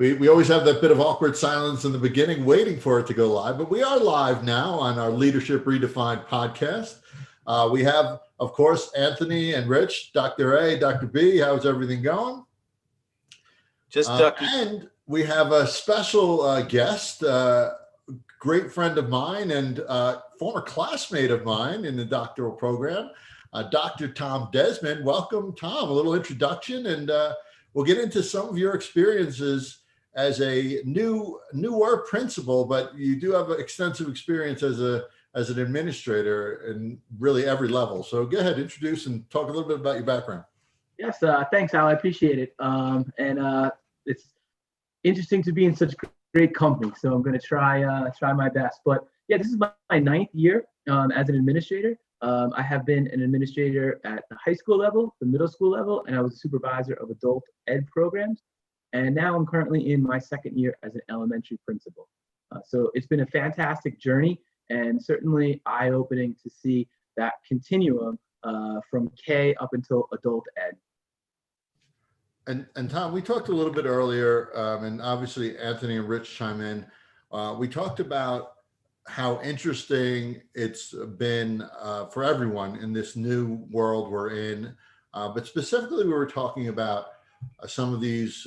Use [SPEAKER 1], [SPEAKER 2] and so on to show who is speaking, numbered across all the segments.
[SPEAKER 1] we always have that bit of awkward silence in the beginning, waiting for it to go live. But we are live now on our Leadership Redefined podcast. We have, of course, Anthony and Rich, Dr. A, Dr. B. How's everything going?
[SPEAKER 2] Just ducky.
[SPEAKER 1] And we have a special guest, great friend of mine and former classmate of mine in the doctoral program, Dr. Tom Desmond. Welcome, Tom. A little introduction, and we'll get into some of your experiences as a newer principal, but you do have extensive experience as an administrator in really every level. So go ahead, introduce and talk a little bit about your background.
[SPEAKER 3] Yes, thanks, Al. I appreciate it. It's interesting to be in such great company. So I'm going to try my best. But yeah, this is my ninth year as an administrator. I have been an administrator at the high school level, the middle school level, and I was a supervisor of adult ed programs. And now I'm currently in my second year as an elementary principal. So it's been a fantastic journey and certainly eye-opening to see that continuum from K up until adult ed.
[SPEAKER 1] And Tom, we talked a little bit earlier, and obviously Anthony and Rich chime in. We talked about how interesting it's been for everyone in this new world we're in. But specifically, we were talking about some of these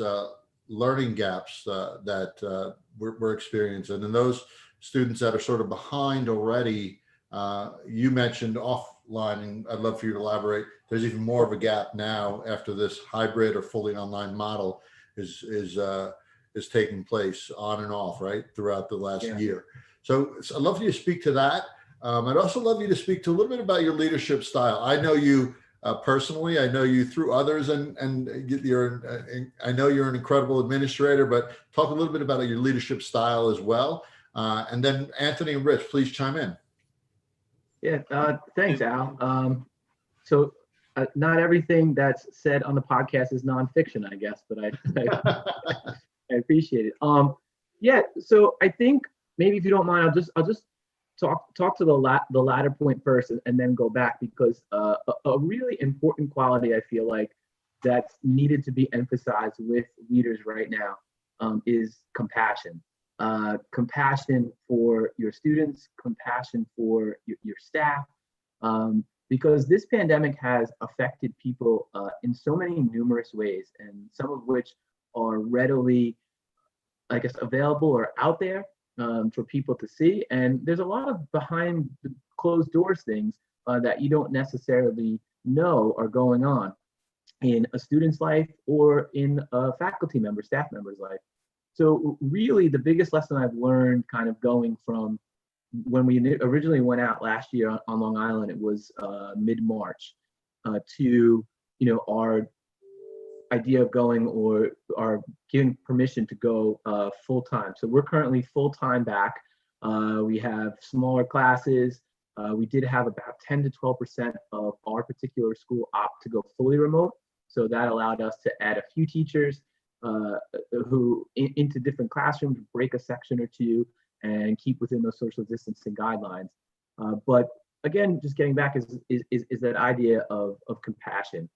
[SPEAKER 1] learning gaps that we're experiencing. And those students that are sort of behind already, you mentioned offline, and I'd love for you to elaborate. There's even more of a gap now after this hybrid or fully online model is taking place on and off, right, throughout the last year. So I'd love for you to speak to that. I'd also love you to speak to a little bit about your leadership style. I know you personally, I know you through others, and I know you're an incredible administrator, but talk a little bit about your leadership style as well. And then Anthony and Rich, please chime in.
[SPEAKER 3] Yeah, thanks, Al. So not everything that's said on the podcast is nonfiction, I guess, but I appreciate it. Yeah, so I think maybe if you don't mind, I'll just talk to the latter point first and then go back, because a really important quality I feel like that's needed to be emphasized with leaders right now is compassion. Compassion for your students, compassion for your staff, because this pandemic has affected people in so many numerous ways, and some of which are readily, I guess, available or out there for people to see. And there's a lot of behind the closed doors things that you don't necessarily know are going on in a student's life or in a faculty member, staff member's life. So really the biggest lesson I've learned kind of going from when we originally went out last year on Long Island, it was mid-March, to our idea of going or are giving permission to go full-time. So we're currently full-time back. We have smaller classes. We did have about 10 to 12% of our particular school opt to go fully remote. So that allowed us to add a few teachers who into different classrooms, break a section or two, and keep within those social distancing guidelines. But again, just getting back is that idea of compassion.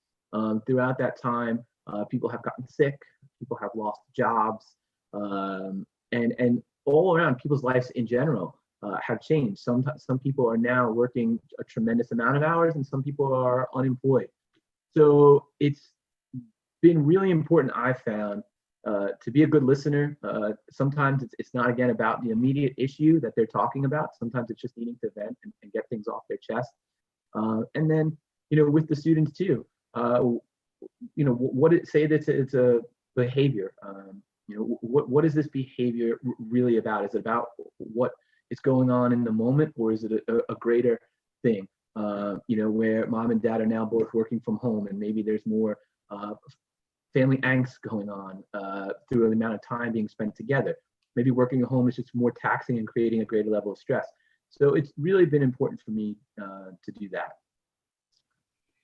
[SPEAKER 3] Throughout that time, people have gotten sick, people have lost jobs, and all around people's lives in general have changed. Some people are now working a tremendous amount of hours, and some people are unemployed. So it's been really important, I found, to be a good listener. Sometimes it's not, again, about the immediate issue that they're talking about. Sometimes it's just needing to vent and get things off their chest. And then, with the students too, say that it's a behavior. What is this behavior really about? Is it about what is going on in the moment, or is it a greater thing? Where mom and dad are now both working from home, and maybe there's more family angst going on through the amount of time being spent together. Maybe working at home is just more taxing and creating a greater level of stress. So it's really been important for me to do that.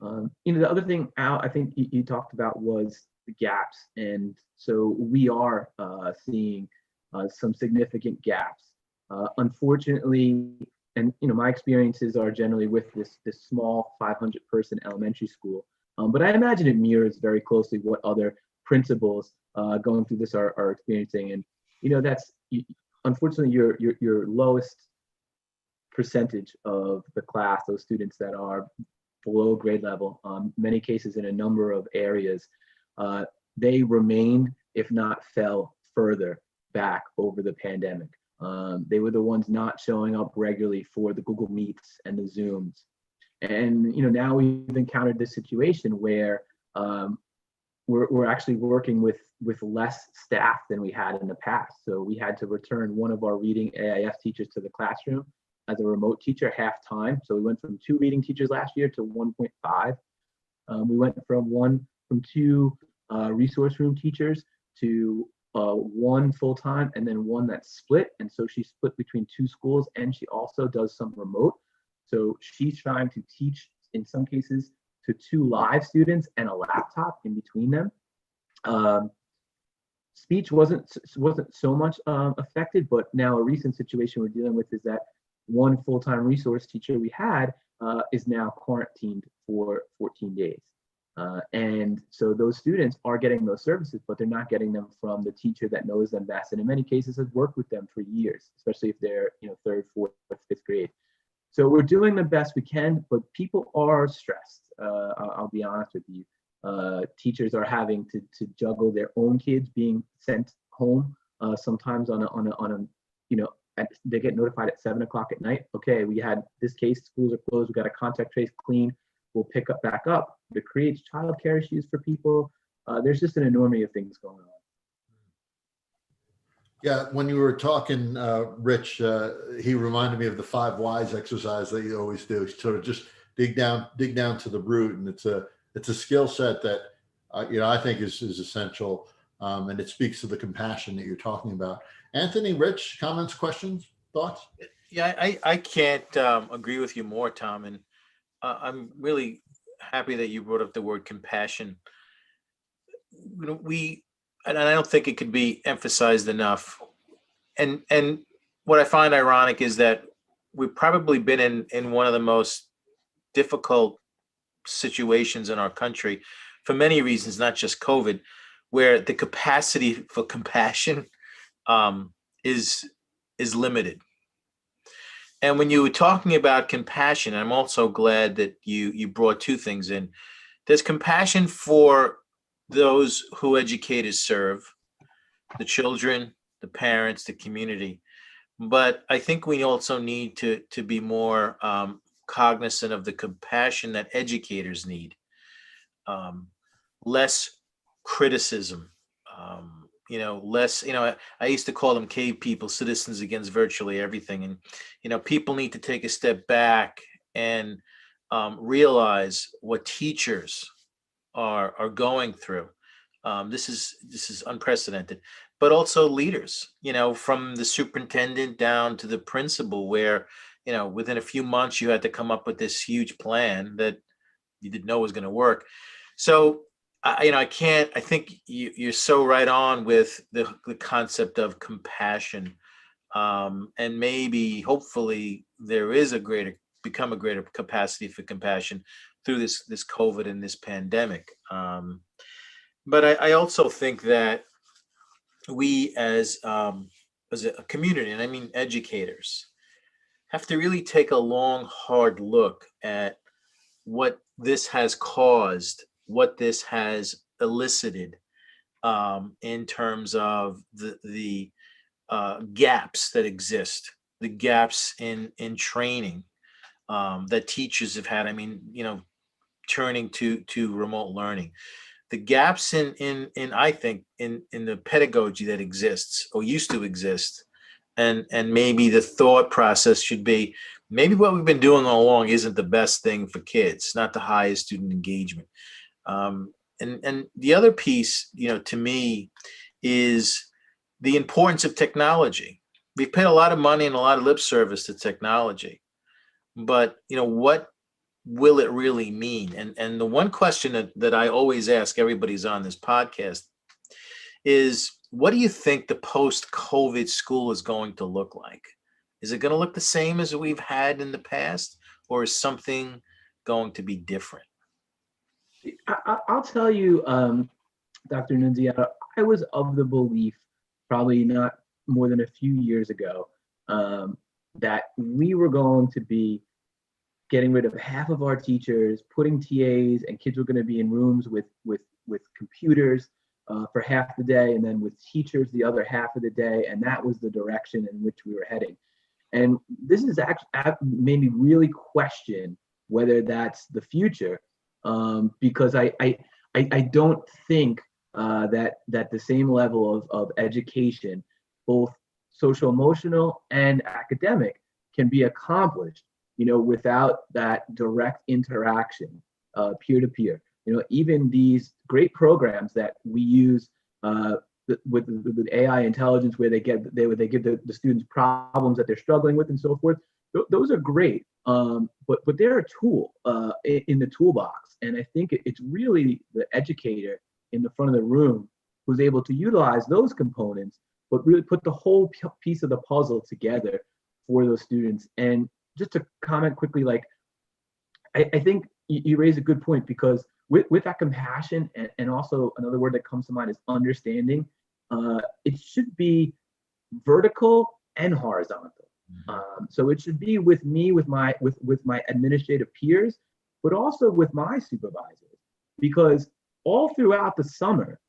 [SPEAKER 3] The other thing, Al, I think you talked about was the gaps. And so we are seeing some significant gaps. Unfortunately, and my experiences are generally with this small 500-person elementary school. But I imagine it mirrors very closely what other principals going through this are experiencing. And that's unfortunately your lowest percentage of the class, those students that are below grade level, many cases in a number of areas, they remained, if not fell further back over the pandemic. They were the ones not showing up regularly for the Google Meets and the Zooms. And now we've encountered this situation where we're actually working with less staff than we had in the past. So we had to return one of our reading AIF teachers to the classroom as a remote teacher half-time. So we went from 2 reading teachers last year to 1.5. We went from 2 resource room teachers to 1 full-time, and then 1 that's split. And so she's split between 2 schools, and she also does some remote. So she's trying to teach, in some cases, to 2 live students and a laptop in between them. Speech wasn't so much affected, but now a recent situation we're dealing with is that 1 full-time resource teacher we had is now quarantined for 14 days. And so those students are getting those services, but they're not getting them from the teacher that knows them best, and in many cases has worked with them for years, especially if they're 3rd, 4th, 5th grade. So we're doing the best we can, but people are stressed. I'll be honest with you. Teachers are having to juggle their own kids being sent home. Sometimes they get notified at 7 o'clock at night. Okay, we had this case, schools are closed, we got a contact trace clean, we'll pick up back up. It creates childcare issues for people. There's just an enormity of things going on.
[SPEAKER 1] Yeah, when you were talking, Rich, he reminded me of the 5 whys exercise that you always do. Sort of just dig down to the root, and it's a skill set that I think is essential, and it speaks to the compassion that you're talking about. Anthony, Rich, comments, questions, thoughts?
[SPEAKER 2] Yeah, I can't agree with you more, Tom, and I'm really happy that you brought up the word compassion. And I don't think it could be emphasized enough. And what I find ironic is that we've probably been in one of the most difficult situations in our country for many reasons, not just COVID, where the capacity for compassion is limited. And when you were talking about compassion, I'm also glad that you brought 2 things in. There's compassion for those who educators serve, the children, the parents, the community. But I think we also need to be more cognizant of the compassion that educators need. Less criticism, less, I used to call them cave people, citizens against virtually everything. And, people need to take a step back and realize what teachers are going through. This is unprecedented, but also leaders, from the superintendent down to the principal, where, within a few months you had to come up with this huge plan that you didn't know was going to work. So, I think you're so right on with the concept of compassion, and maybe, hopefully, there is become a greater capacity for compassion through this COVID and this pandemic. But I also think that we as a community, and I mean educators, have to really take a long, hard look at what this has caused, what this has elicited, in terms of the gaps that exist, the gaps in training that teachers have had. I mean, turning to remote learning, the gaps in I think in the pedagogy that exists or used to exist, and maybe the thought process should be, maybe what we've been doing all along isn't the best thing for kids, not the highest student engagement. And the other piece, to me, is the importance of technology. We've paid a lot of money and a lot of lip service to technology, but what will it really mean? And the one question that I always ask everybody's on this podcast is, what do you think the post-COVID school is going to look like? Is it going to look the same as we've had in the past, or is something going to be different?
[SPEAKER 3] I'll tell you, Dr. Nunziata, I was of the belief, probably not more than a few years ago, that we were going to be getting rid of half of our teachers, putting TAs, and kids were going to be in rooms with computers for half the day, and then with teachers the other half of the day, and that was the direction in which we were heading. And this is actually made me really question whether that's the future, because I don't think that the same level of education, both social emotional and academic, can be accomplished, without that direct interaction, peer to peer. Even these great programs that we use with AI intelligence, where they give the students problems that they're struggling with and so forth. Those are great, but they're a tool in the toolbox, and I think it's really the educator in the front of the room who's able to utilize those components, but really put the whole piece of the puzzle together for those students. And just to comment quickly, like I think you raise a good point, because with that compassion, and also another word that comes to mind is understanding, it should be vertical and horizontal. So it should be with me, with my administrative peers, but also with my supervisors, because all throughout the summer,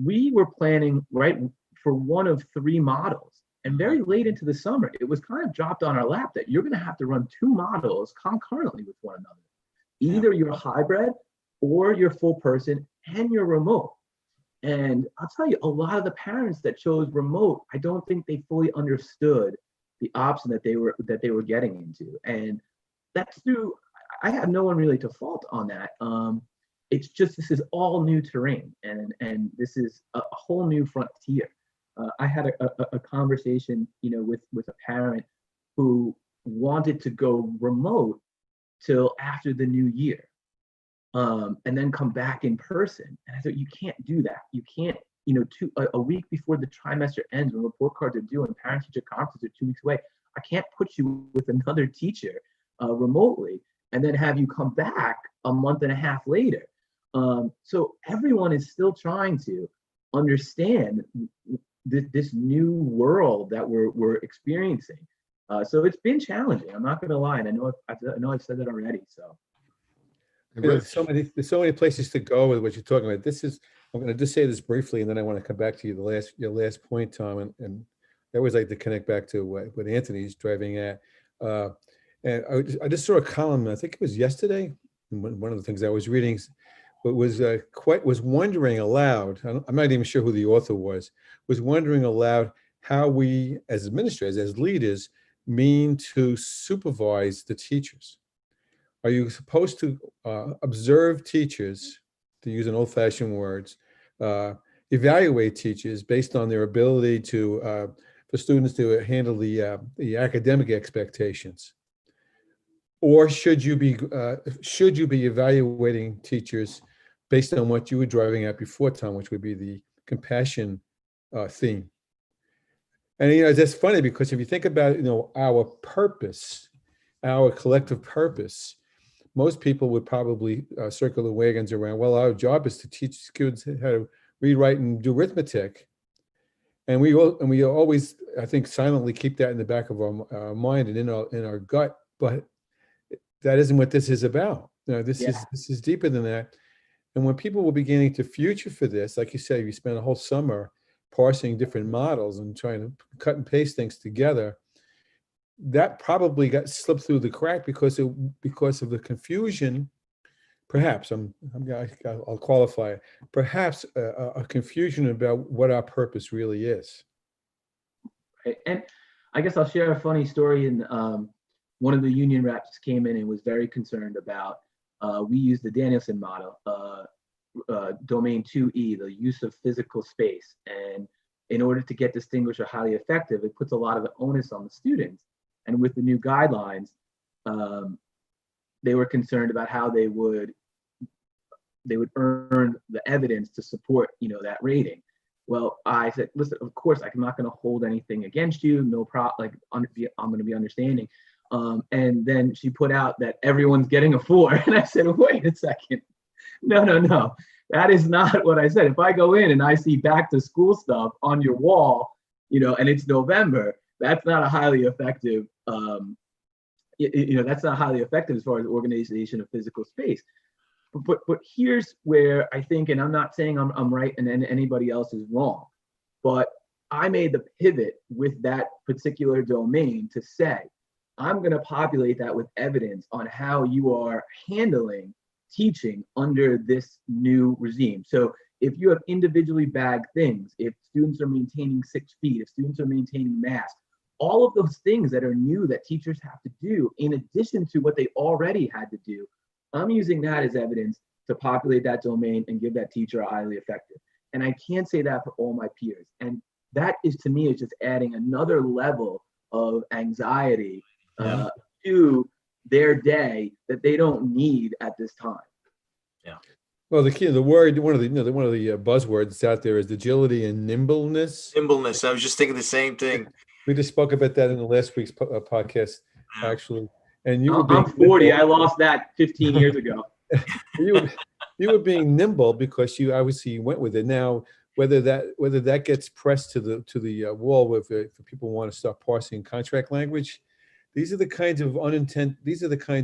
[SPEAKER 3] we were planning, right, for one of three models. And very late into the summer, it was kind of dropped on our lap that you're going to have to run two models concurrently with one another. Either you're hybrid, or you're full person, and you're remote. And I'll tell you, a lot of the parents that chose remote, I don't think they fully understood the option that they were getting into. And that's through, I have no one really to fault on that. It's just, this is all new terrain, and this is a whole new frontier. I had a conversation, with a parent who wanted to go remote till after the new year, and then come back in person. And I thought, you can't do that. You can't, a week before the trimester ends, when report cards are due and parent-teacher conferences are 2 weeks away, I can't put you with another teacher remotely and then have you come back a month and a half later. So everyone is still trying to understand this new world that we're experiencing. So it's been challenging. I'm not going to lie, and I know I've said that already. So
[SPEAKER 4] there's so many places to go with what you're talking about. I'm going to just say this briefly, and then I want to come back to you, your last point, Tom, and I always like to connect back to what Anthony's driving at. And I just saw a column, I think it was yesterday, one of the things I was reading, but was wondering aloud, I'm not even sure who the author was wondering aloud how we as administrators, as leaders, mean to supervise the teachers. Are you supposed to observe teachers, to use an old-fashioned words, evaluate teachers based on their ability for students to handle the academic expectations? Or should you be evaluating teachers based on what you were driving at before, Tom, which would be the compassion theme? And that's funny, because if you think about our purpose, our collective purpose, most people would probably circle the wagons around, well, our job is to teach kids how to read, write, and do arithmetic. And we always, I think, silently keep that in the back of our mind and in our gut. But that isn't what this is about. This is deeper than that. And when people were beginning to future for this, like you said, you spent a whole summer parsing different models and trying to cut and paste things together, that probably got slipped through the crack because of the confusion. Perhaps I'll qualify it. Perhaps a confusion about what our purpose really is.
[SPEAKER 3] And I guess I'll share a funny story. And one of the union reps came in and was very concerned about. We use the Danielson model, domain 2E, the use of physical space. And in order to get distinguished or highly effective, it puts a lot of the onus on the students. And with the new guidelines, they were concerned about how they would earn the evidence to support, that rating. Well, I said, listen, of course, I'm not going to hold anything against you. No problem. I'm going to be understanding. And then she put out that everyone's getting a 4. And I said, wait a second. No. That is not what I said. If I go in and I see back to school stuff on your wall, and it's November, that's not a highly effective, that's not highly effective as far as organization of physical space. But here's where I think, and I'm not saying I'm right and anybody else is wrong, but I made the pivot with that particular domain to say, I'm going to populate that with evidence on how you are handling teaching under this new regime. So if you have individually bagged things, if students are maintaining 6 feet, if students are maintaining masks, all of those things that are new that teachers have to do in addition to what they already had to do, I'm using that as evidence to populate that domain and give that teacher a highly effective. And I can't say that for all my peers. And that is, to me, is just adding another level of anxiety to their day that they don't need at this time.
[SPEAKER 2] Yeah.
[SPEAKER 4] Well, the word, one of the buzzwords out there is agility and nimbleness.
[SPEAKER 2] Nimbleness. I was just thinking the same thing.
[SPEAKER 4] We just spoke about that in the last week's podcast, actually. And you were
[SPEAKER 3] I'm 40. I lost that 15 years ago.
[SPEAKER 4] you were being nimble because you obviously went with it. Now, whether that gets pressed to the wall if people want to start parsing contract language, these are the kinds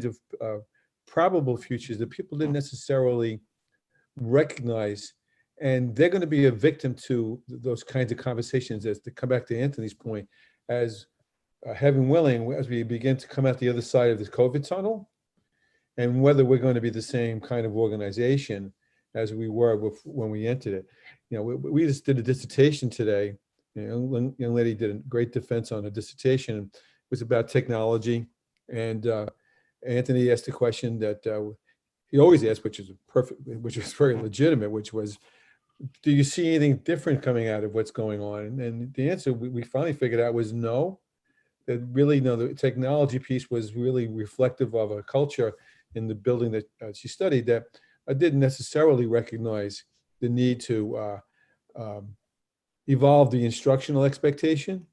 [SPEAKER 4] of probable futures that people didn't necessarily recognize, and they're going to be a victim to those kinds of conversations. As to come back to Anthony's point, as heaven willing, as we begin to come out the other side of this COVID tunnel, and whether we're going to be the same kind of organization as we were when we entered it. We just did a dissertation today. A young lady did a great defense on a dissertation. It was about technology, and Anthony asked a question that he always asked, which is very legitimate, which was, do you see anything different coming out of what's going on? And the answer we finally figured out was no. That really, the technology piece was really reflective of a culture in the building that she studied that I didn't necessarily recognize the need to evolve the instructional expectation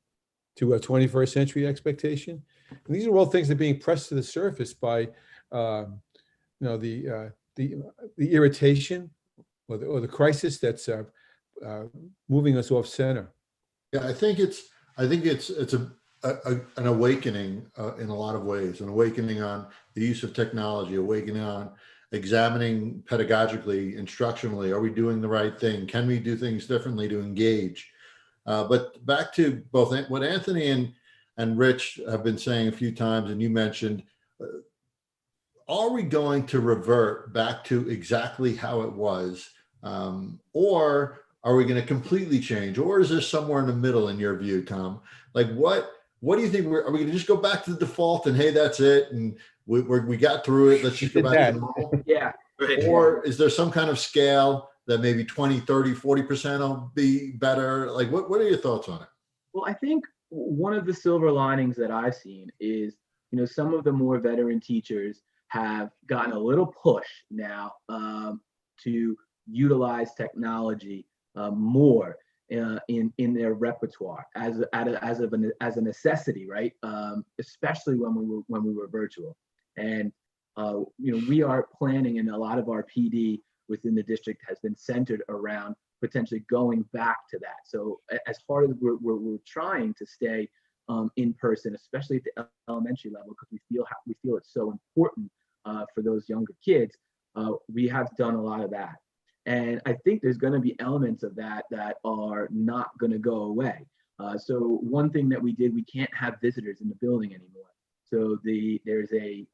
[SPEAKER 4] to a 21st century expectation. And these are all things that are being pressed to the surface by the irritation or the crisis that's moving us off center.
[SPEAKER 1] Yeah, I think it's an awakening in a lot of ways, an awakening on the use of technology, awakening on examining pedagogically, instructionally, are we doing the right thing? Can we do things differently to engage? But back to both what Anthony and Rich have been saying a few times, and you mentioned, are we going to revert back to exactly how it was? Or are we going to completely change? Or is there somewhere in the middle in your view, Tom? Like what do you think? Are we going to just go back to the default and, hey, that's it, and we got through it, let's just go back to normal?
[SPEAKER 3] Yeah.
[SPEAKER 1] Or is there some kind of scale that maybe 20, 30, 40% will be better? Like what are your thoughts on it?
[SPEAKER 3] Well, I think one of the silver linings that I've seen is, some of the more veteran teachers have gotten a little push now to utilize technology more in their repertoire as a necessity, right? Especially when we were virtual, and we are planning, and a lot of our PD within the district has been centered around potentially going back to that. So as far as we're trying to stay in person, especially at the elementary level, because we feel it's so important for those younger kids. We have done a lot of that. And I think there's going to be elements of that are not going to go away. So one thing that we did, we can't have visitors in the building anymore. So there's a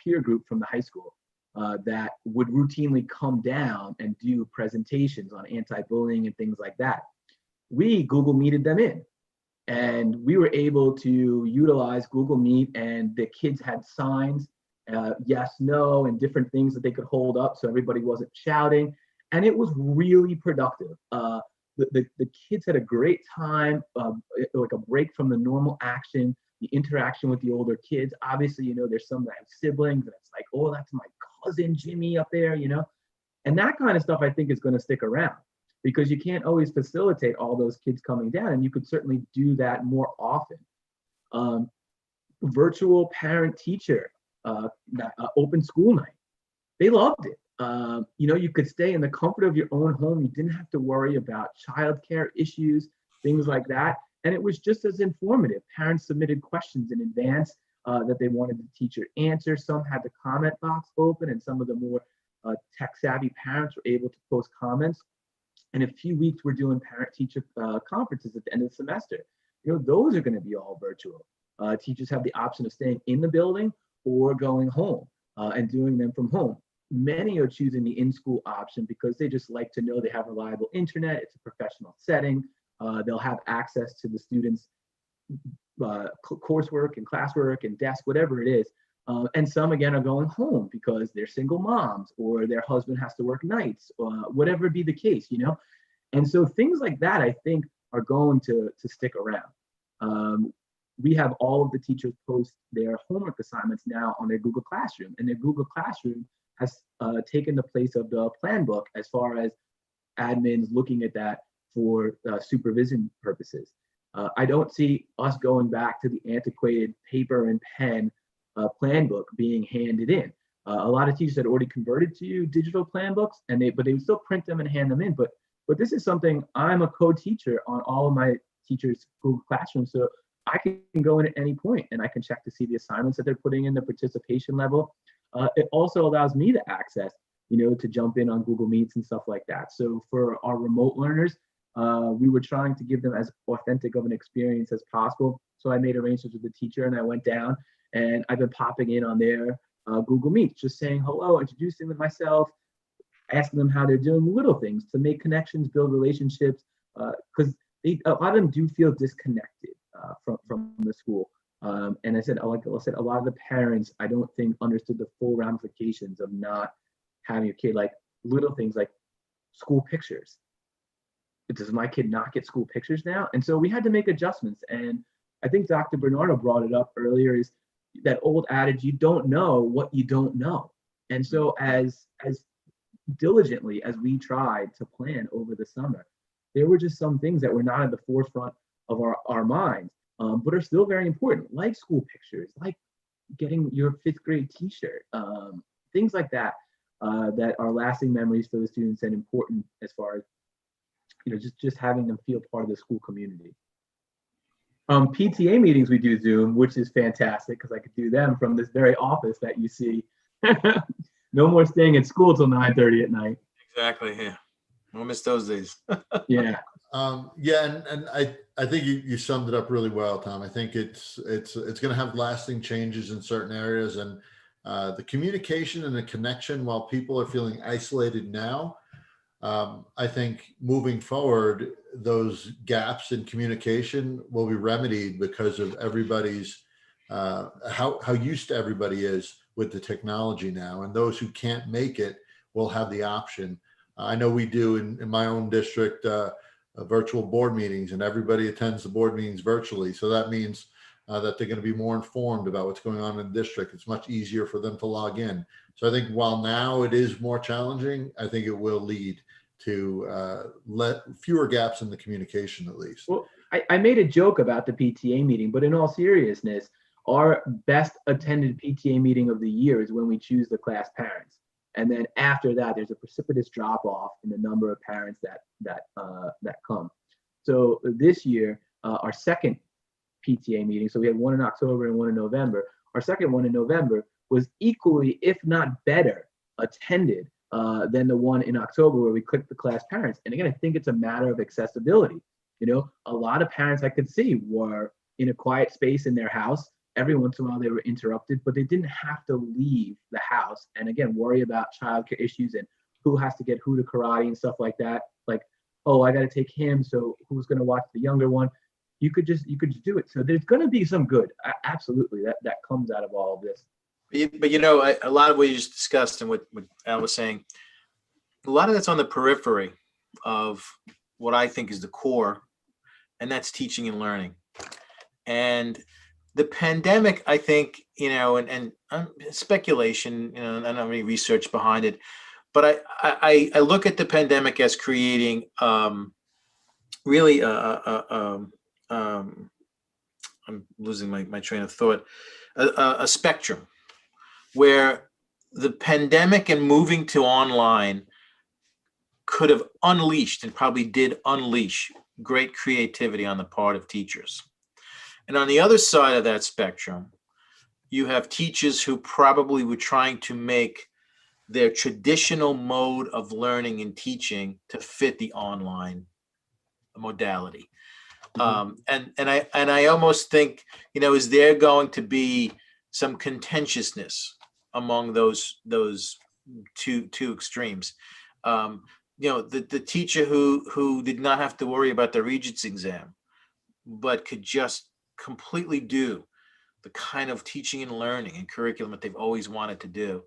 [SPEAKER 3] peer group from the high school that would routinely come down and do presentations on anti-bullying and things like that. We Google Meeted them in, and we were able to utilize Google Meet, and the kids had signs, yes, no, and different things that they could hold up so everybody wasn't shouting. And it was really productive. The kids had a great time, like a break from the normal action, the interaction with the older kids. Obviously, there's some that have siblings, and it's like, oh, that's my cousin Jimmy up there, and that kind of stuff I think is going to stick around, because you can't always facilitate all those kids coming down, and you could certainly do that more often. Virtual parent teacher, open school night, they loved it. You could stay in the comfort of your own home. You didn't have to worry about childcare issues, things like that. And it was just as informative. Parents submitted questions in advance that they wanted the teacher answer. Some had the comment box open, and some of the more tech savvy parents were able to post comments. In a few weeks, we're doing parent-teacher conferences at the end of the semester. Those are going to be all virtual. Teachers have the option of staying in the building or going home and doing them from home. Many are choosing the in-school option because they just like to know they have reliable internet. It's a professional setting. They'll have access to the students' coursework and classwork and desk, whatever it is. And some, again, are going home because they're single moms or their husband has to work nights, whatever be the case, And so things like that, I think, are going to stick around. We have all of the teachers post their homework assignments now on their Google Classroom, and their Google Classroom has taken the place of the plan book as far as admins looking at that for supervision purposes. I don't see us going back to the antiquated paper and pen plan book being handed in. A lot of teachers had already converted to digital plan books, but they would still print them and hand them in. But this is something, I'm a co-teacher on all of my teachers' Google Classroom, so I can go in at any point and I can check to see the assignments that they're putting in, the participation level. It also allows me to access, to jump in on Google Meets and stuff like that. So for our remote learners, we were trying to give them as authentic of an experience as possible. So I made arrangements with the teacher and I went down and I've been popping in on their Google Meets, just saying hello, introducing them myself, asking them how they're doing, little things to make connections, build relationships, because a lot of them do feel disconnected from the school. And I said, like I said, a lot of the parents, I don't think understood the full ramifications of not having a kid, like little things like school pictures. Does my kid not get school pictures now? And so we had to make adjustments. And I think Dr. Bernardo brought it up earlier, is that old adage, you don't know what you don't know. And so as diligently as we tried to plan over the summer, there were just some things that were not at the forefront of our minds, but are still very important, like school pictures, like getting your 5th grade t-shirt, things like that, that are lasting memories for the students and important as far as, just having them feel part of the school community. PTA meetings, we do Zoom, which is fantastic because I could do them from this very office that you see. No more staying at school till 9:30 at night.
[SPEAKER 2] Exactly. Yeah. I'll miss those days.
[SPEAKER 3] Yeah.
[SPEAKER 1] Yeah, and I think you summed it up really well, Tom. I think it's going to have lasting changes in certain areas, and the communication and the connection, while people are feeling isolated now, I think moving forward, those gaps in communication will be remedied because of everybody's how used to everybody is with the technology now, and those who can't make it will have the option. I know we do in my own district virtual board meetings, and everybody attends the board meetings virtually. So that means that they're going to be more informed about what's going on in the district. It's much easier for them to log in. So I think while now it is more challenging, I think it will lead to let fewer gaps in the communication, at least.
[SPEAKER 3] Well, I made a joke about the PTA meeting, but in all seriousness, our best attended PTA meeting of the year is when we choose the class parents. And then after that, there's a precipitous drop off in the number of parents that come. So this year, our second PTA meeting, so we had one in October and one in November. Our second one in November was equally, if not better, attended than the one in October where we clicked the class parents. And again, I think it's a matter of accessibility. A lot of parents I could see were in a quiet space in their house. Every once in a while they were interrupted, but they didn't have to leave the house and again worry about childcare issues and who has to get who to karate and stuff like that. Like, oh, I got to take him, so who's going to watch the younger one? You could just do it. So there's going to be some good, absolutely, that comes out of all of this.
[SPEAKER 2] But a lot of what you just discussed and what Al was saying, a lot of that's on the periphery of what I think is the core, and that's teaching and learning. And the pandemic, I think, and speculation, I don't have any research behind it, but I look at the pandemic as creating really I'm losing my train of thought, a spectrum where the pandemic and moving to online could have unleashed, and probably did unleash, great creativity on the part of teachers. And on the other side of that spectrum, you have teachers who probably were trying to make their traditional mode of learning and teaching to fit the online modality. And I almost think, is there going to be some contentiousness among those two extremes? The teacher who did not have to worry about the Regents exam, but could just completely do the kind of teaching and learning and curriculum that they've always wanted to do,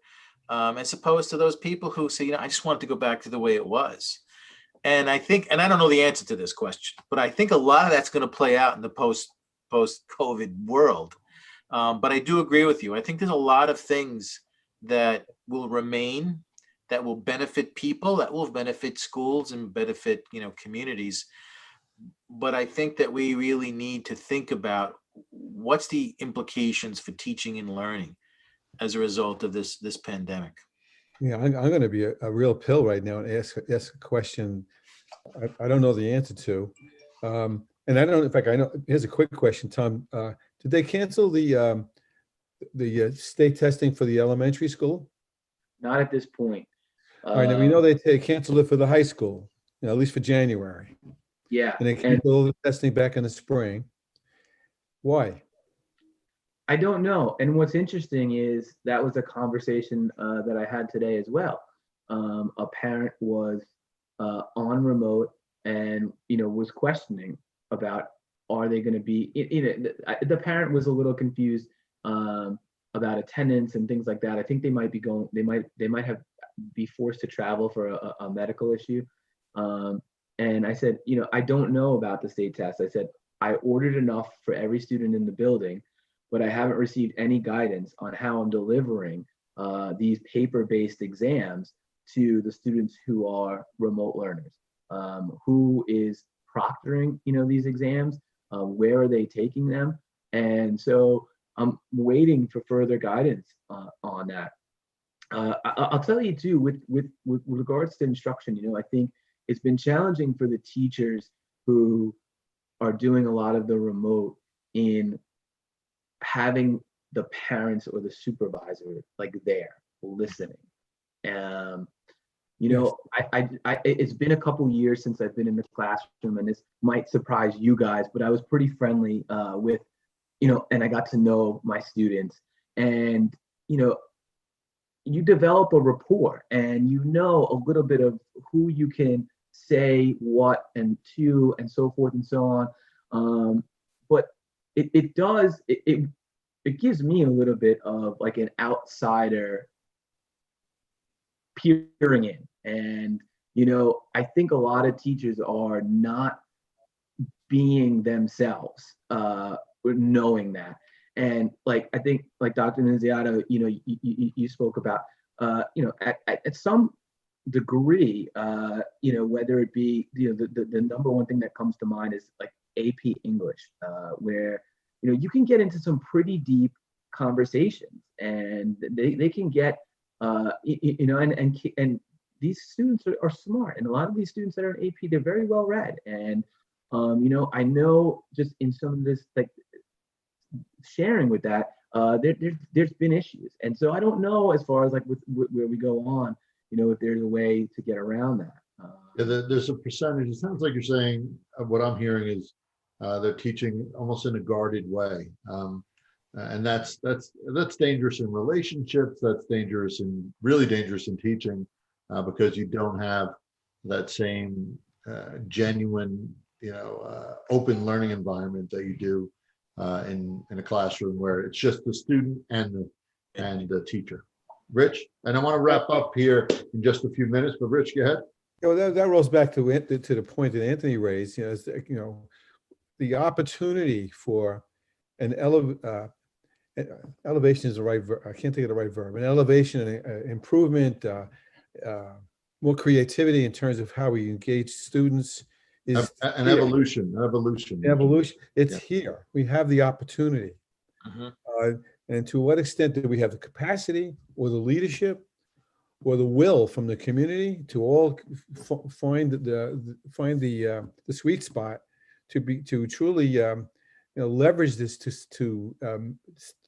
[SPEAKER 2] as opposed to those people who say, I just want to go back to the way it was. And I think, and I don't know the answer to this question, but I think a lot of that's going to play out in the post-COVID world. But I do agree with you. I think there's a lot of things that will remain, that will benefit people, that will benefit schools and benefit, communities. But I think that we really need to think about what's the implications for teaching and learning as a result of this pandemic.
[SPEAKER 4] Yeah, I'm going to be a real pill right now and ask a question I don't know the answer to. And I don't, in fact, I know, here's a quick question, Tom. Did they cancel the state testing for the elementary school?
[SPEAKER 3] Not at this point.
[SPEAKER 4] All right, now we know they canceled it for the high school, at least for January.
[SPEAKER 3] Yeah.
[SPEAKER 4] And they canceled the testing back in the spring. Why?
[SPEAKER 3] I don't know. And what's interesting is that was a conversation that I had today as well. A parent was on remote and, was questioning about, are they going to be, the parent was a little confused about attendance and things like that. I think they might be going, they might have be forced to travel for a medical issue. And I said, I don't know about the state test. I said, I ordered enough for every student in the building, but I haven't received any guidance on how I'm delivering these paper-based exams to the students who are remote learners. Who is proctoring, these exams? Where are they taking them? And so I'm waiting for further guidance on that. I'll tell you too, with regards to instruction, I think it's been challenging for the teachers who are doing a lot of the remote in having the parents or the supervisor there listening. It's been a couple years since I've been in the classroom, and this might surprise you guys, but I was pretty friendly with, and I got to know my students, and you develop a rapport, and a little bit of who you can say what and to, and so forth and so on. But it gives me a little bit of like an outsider peering in. And, I think a lot of teachers are not being themselves, knowing that. And I think Dr. Nunziato, you spoke about, at some degree, whether it be, the number one thing that comes to mind is AP English, where, you can get into some pretty deep conversations, and they can get, and these students are smart, and a lot of these students that are in AP, they're very well read. And, I know just in some of this, sharing with that, there's been issues. And so I don't know, as far as with where we go on, if there's a way to get around that.
[SPEAKER 1] There's a percentage. It sounds like you're saying, what I'm hearing is they're teaching almost in a guarded way. And that's dangerous in relationships. That's dangerous and really dangerous in teaching, because you don't have that same genuine, open learning environment that you do in a classroom where it's just the student and the teacher. Rich, and I want to wrap up here in just a few minutes, but Rich, go ahead.
[SPEAKER 4] That rolls back to the point that Anthony raised. The opportunity for an elevation is the right verb. I can't think of the right verb. An elevation, an improvement, more creativity in terms of how we engage students is
[SPEAKER 1] an evolution.
[SPEAKER 4] It's here. We have the opportunity. And to what extent do we have the capacity or the leadership or the will from the community to all find the sweet spot to truly leverage this to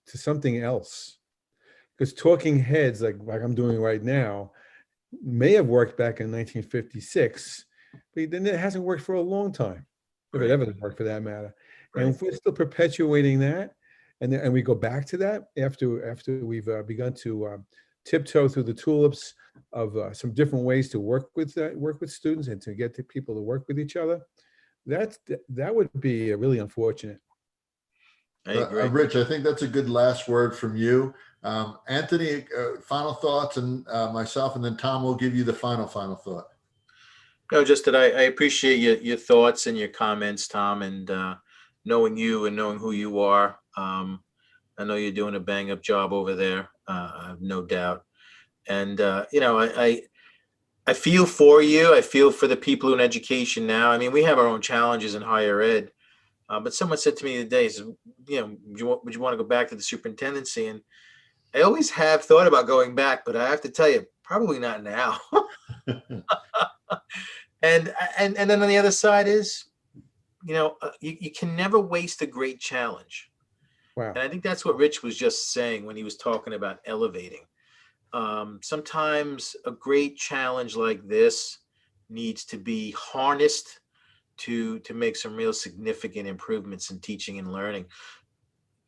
[SPEAKER 4] something else? Because talking heads like I'm doing right now may have worked back in 1956, but then it hasn't worked for a long time, if it ever worked for that matter. And if we're still perpetuating that, and we go back to that after we've begun to tiptoe through the tulips of some different ways to work with students and to get the people to work with each other, that would be really unfortunate.
[SPEAKER 2] I agree.
[SPEAKER 1] Rich, I think that's a good last word from you. Anthony, final thoughts, and myself, and then Tom will give you the final thought.
[SPEAKER 2] No, just that I appreciate your thoughts and your comments, Tom, and knowing you and knowing who you are. I know you're doing a bang up job over there. I have no doubt. And I feel for you. I feel for the people in education now. I mean, we have our own challenges in higher ed. But someone said to me today, says, would you want to go back to the superintendency? And I always have thought about going back, but I have to tell you, probably not now. And then on the other side is, you can never waste a great challenge.
[SPEAKER 4] Wow.
[SPEAKER 2] And I think that's what Rich was just saying when he was talking about elevating. Sometimes a great challenge like this needs to be harnessed to make some real significant improvements in teaching and learning,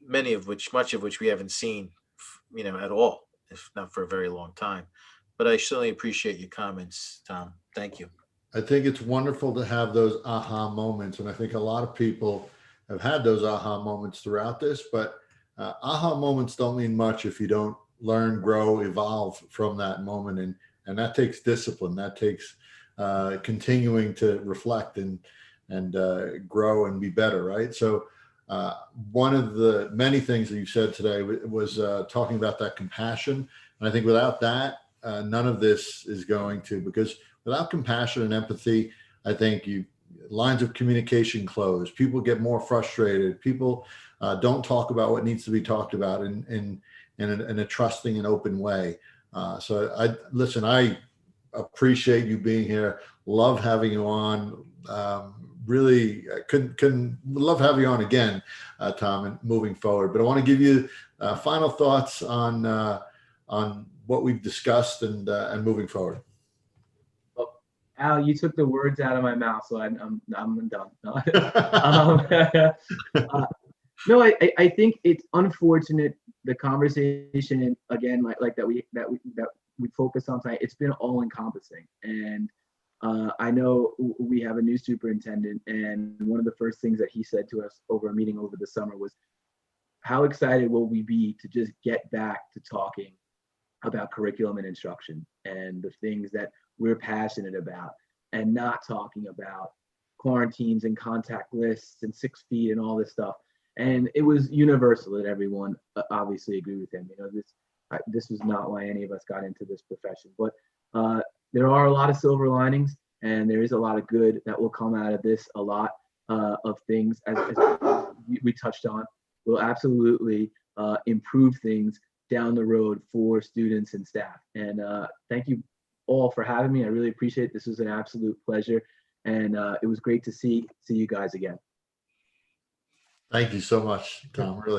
[SPEAKER 2] much of which we haven't seen, at all, if not for a very long time. But I certainly appreciate your comments, Tom. Thank you.
[SPEAKER 1] I think it's wonderful to have those aha moments. And I think a lot of people have had those aha moments throughout this, but aha moments don't mean much if you don't learn, grow, evolve from that moment. And that takes discipline. That takes continuing to reflect and grow and be better, right? So one of the many things that you said today was talking about that compassion. And I think without that, none of this is going to, because without compassion and empathy, I think lines of communication close. People get more frustrated. People don't talk about what needs to be talked about in a trusting and open way. So I appreciate you being here. Love having you on. Really couldn't love having you on again, Tom, and moving forward. But I want to give you final thoughts on what we've discussed and moving forward.
[SPEAKER 3] Well, Al, you took the words out of my mouth, so I'm done. No, I think it's unfortunate the conversation again, like that we focused on tonight. It's been all encompassing, and I know we have a new superintendent, and one of the first things that he said to us over a meeting over the summer was, how excited will we be to just get back to talking about curriculum and instruction and the things that we're passionate about, and not talking about quarantines and contact lists and 6 feet and all this stuff. And it was universal that everyone obviously agreed with him. This was not why any of us got into this profession, but there are a lot of silver linings, and there is a lot of good that will come out of this. A lot of things, as we touched on, will absolutely improve things down the road for students and staff. And thank you all for having me. I really appreciate it. This was an absolute pleasure, and it was great to see you guys again.
[SPEAKER 1] Thank you so much, Tom, really.